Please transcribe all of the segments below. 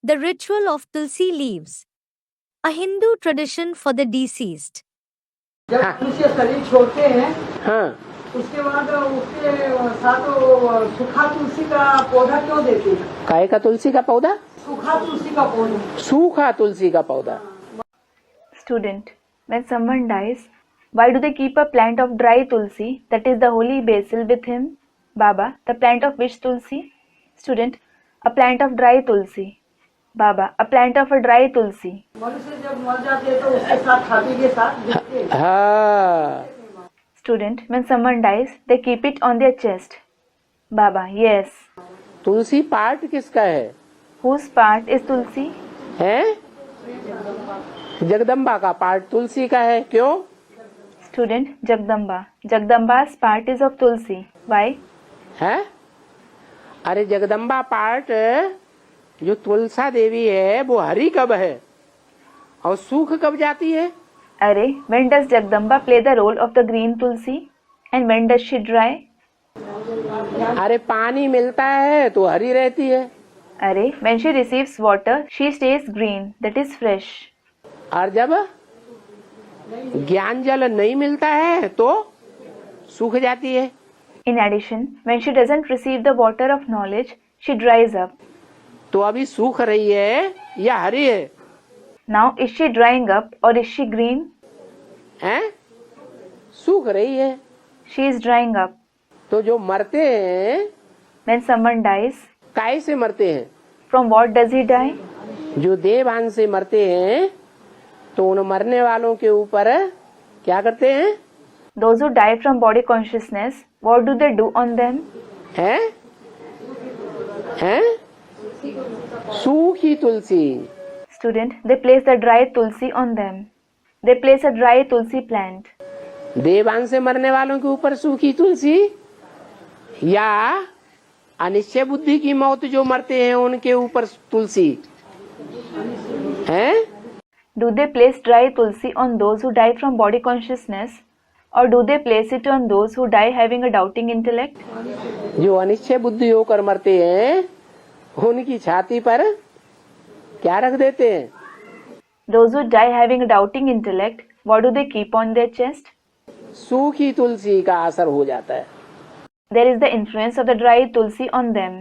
The ritual of Tulsi leaves, a Hindu tradition for the deceased. जब तुलसी शरीर छोड़ते हैं हाँ, उसके बाद उसके साथ वो सूखा तुलसी का पौधा क्यों देते हैं? काय का तुलसी का पौधा? सूखा तुलसी का पौधा। सूखा तुलसी का पौधा। Student, when someone dies, why do they keep a plant of dry tulsi, that is the holy basil, with him? Baba, the plant of which tulsi? Student, a plant of dry tulsi. Baba, a plant of a dry tulsi. मनुष्य जब मर जाते हैं तो उसके साथ खादी के साथ देते हैं। हाँ, Student, when someone dies, they keep it on their chest. Baba, yes. Tulsi part किसका है? Whose part is tulsi? हैं? जगदम्बा का पार्ट तुलसी का है, क्यों? Student, Jagdamba. Jagdamba's part is of tulsi. Why? है? अरे जगदम्बा पार्ट जो तुलसा देवी है वो हरी कब है और सूख कब जाती है? Array, when does Jagdamba play the role of the green tulsi? And when does she dry? अरे पानी मिलता है तो हरी रहती है, Array, when she receives water, she stays green, that is fresh. और जब ज्ञान जल नहीं मिलता है तो सूख जाती है। In addition, when she doesn't receive the water of knowledge, she dries up. तो अभी सूख रही है या हरी है? Now, is she drying up or is she green? हैं? सूख रही है। She is drying up. तो जो मरते हैं When someone dies, काय से मरते हैं? from what does he die? जो देवान से मरते हैं तो उन मरने वालों के ऊपर क्या करते हैं? Those who die from body consciousness, what do they do on them? हैं? हैं? सूखी तुलसी। Student, they place the dry tulsi on them. They place a dry tulsi plant. देवान से मरने वालों के ऊपर सूखी तुलसी या अनिश्चय बुद्धि की मौत जो मरते हैं उनके ऊपर तुलसी हैं? Do they place dry tulsi on those who die from body consciousness, or do they place it on those who die having a doubting intellect? जो अनिश्चय बुद्धि होकर मरते हैं उनकी छाती पर क्या रख देते हैं? Those who die having a doubting intellect, what do they keep on their chest? सूखी तुलसी का असर हो जाता है। There is the influence of the dry tulsi on them.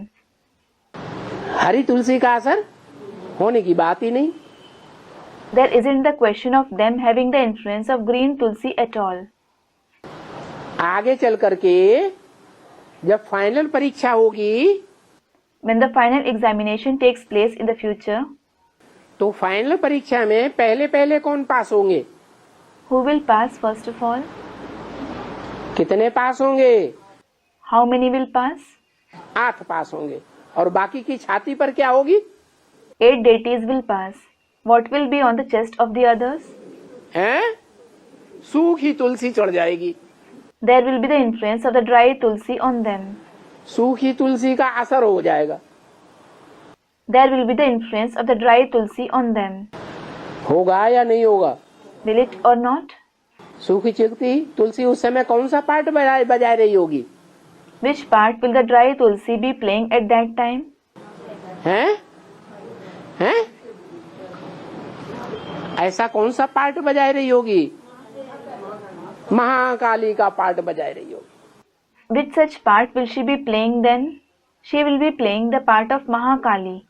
हरी तुलसी का असर होने की बात ही नहीं। There isn't the question of them having the influence of green tulsi at all. आगे चल करके जब फाइनल परीक्षा होगी When the final examination takes place in the future, तो फाइनल परीक्षा में पहले पहले कौन पास होंगे? who will pass first of all? कितने पास होंगे? How many will pass? 8 पास होंगे और बाकी की छाती पर क्या होगी? 8 deities will pass. What will be on the chest of the others? हैं? सूखी तुलसी चढ़ जाएगी। There will be the influence of the dry tulsi on them. सूखी तुलसी का असर हो जाएगा। There will be the influence of the dry tulsi on them. होगा या नहीं होगा? Will it or not? सूखी चिकती तुलसी उस समय कौन सा पार्ट बजा रही होगी? Which part will the dry tulsi be playing at that time? हैं? हैं? ऐसा कौन सा पार्ट बजा रही होगी? महाकाली का पार्ट बजा रही होगी। Which such part will she be playing then? She will be playing the part of Mahakali.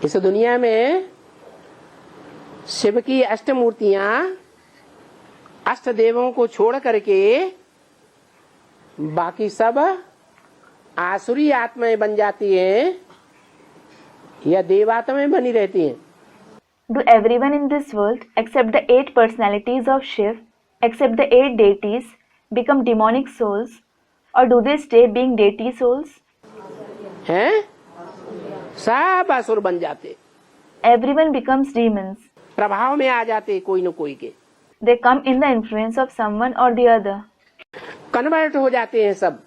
इस दुनिया में शिव की अष्टमूर्तियां अष्ट देवों को छोड़ करके बाकी सब आसुरी आत्माएं बन जाती हैं या देवात्माएं बनी रहती हैं? Do everyone in this world, except the 8 personalities of Shiv, except the 8 deities, become demonic souls, or do they stay being deity souls? हैं? सब असुर बन जाते, Everyone becomes demons. प्रभाव में आ जाते कोई न कोई के, They come in the influence of someone or the other. Convert हो जाते हैं सब।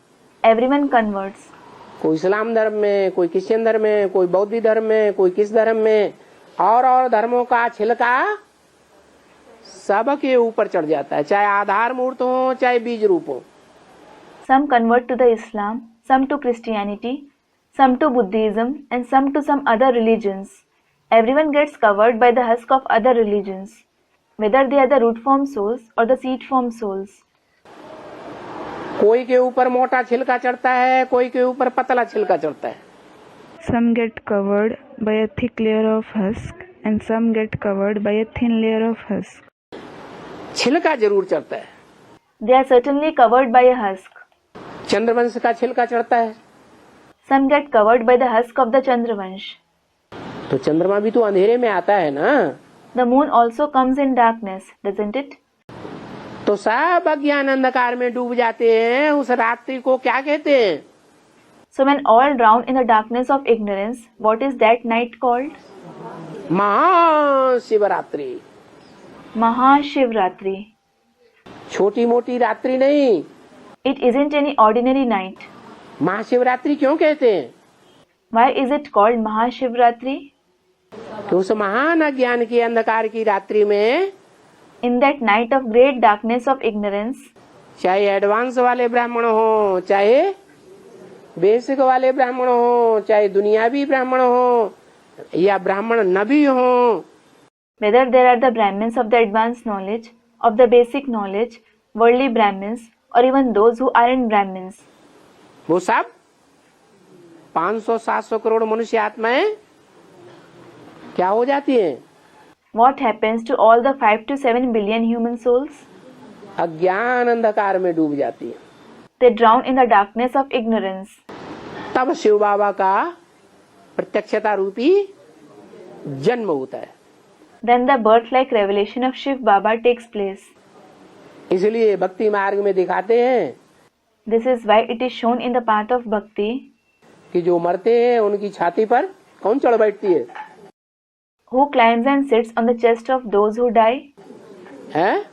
Everyone converts. कोई इस्लाम धर्म में, कोई क्रिश्चियन धर्म में, कोई बौद्ध धर्म में, कोई किस धर्म में, और धर्मों का छिलका सब के ऊपर चढ़ जाता है, चाहे आधार मूर्त हो चाहे बीज रूप हो। Some convert to the Islam, some to Christianity, some to Buddhism, and some to some other religions. Everyone gets covered by the husk of other religions, whether they are the root form souls or the seed form souls. कोई के ऊपर मोटा छिलका चढ़ता है, कोई के ऊपर पतला छिलका चढ़ता है. Some get covered by a thick layer of husk and some get covered by a thin layer of husk. छिलका जरूर चढ़ता है. They are certainly covered by a husk. Chandravansh का छिलका चढ़ता है. Some get covered by the husk of the Chandravansh. तो चंद्रमा भी तो अंधेरे में आता है ना. The moon also comes in darkness, doesn't it? तो सब अज्ञान अंधकार में डूब जाते हैं. उस रात्रि को क्या कहते हैं? So when all drown in the darkness of ignorance, what is that night called? Mahashivratri. Mahashivratri. छोटी मोटी रात्रि नहीं. It isn't any ordinary night. Mahashivratri क्यों कहते हैं? Why is it called Mahashivratri? कि उस महान अज्ञान की अंधकार की रात्रि में In that night of great darkness of ignorance, चाहे एडवांस वाले ब्राह्मण हो, चाहे बेसिक वाले ब्राह्मण हो, चाहे दुनियावी ब्राह्मण हो या ब्राह्मण नबी हो, whether there are the Brahmins of the advanced knowledge, of the basic knowledge, worldly Brahmins, or even those who aren't Brahmins, वो सब 500-700 करोड़ मनुष्य आत्माएं क्या हो जाती हैं? what happens to all the 5 to 7 billion human souls? अज्ञान अंधकार में डूब जाती है. They drown in the darkness of ignorance. तब शिव बाबा का प्रत्यक्षता रूपी जन्म होता है. Then the birth-like revelation of Shiv Baba takes place. इसलिए भक्ति मार्ग में दिखाते हैं This is why it is shown in the path of bhakti कि जो मरते हैं उनकी छाती पर कौन चढ़ बैठती है? who climbs and sits on the chest of those who die. हैं?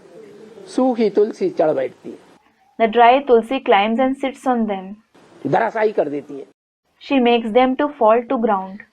सूखी तुलसी चढ़ बैठती है. The dry tulsi climbs and sits on them. धराशायी कर देती है. She makes them to fall to ground.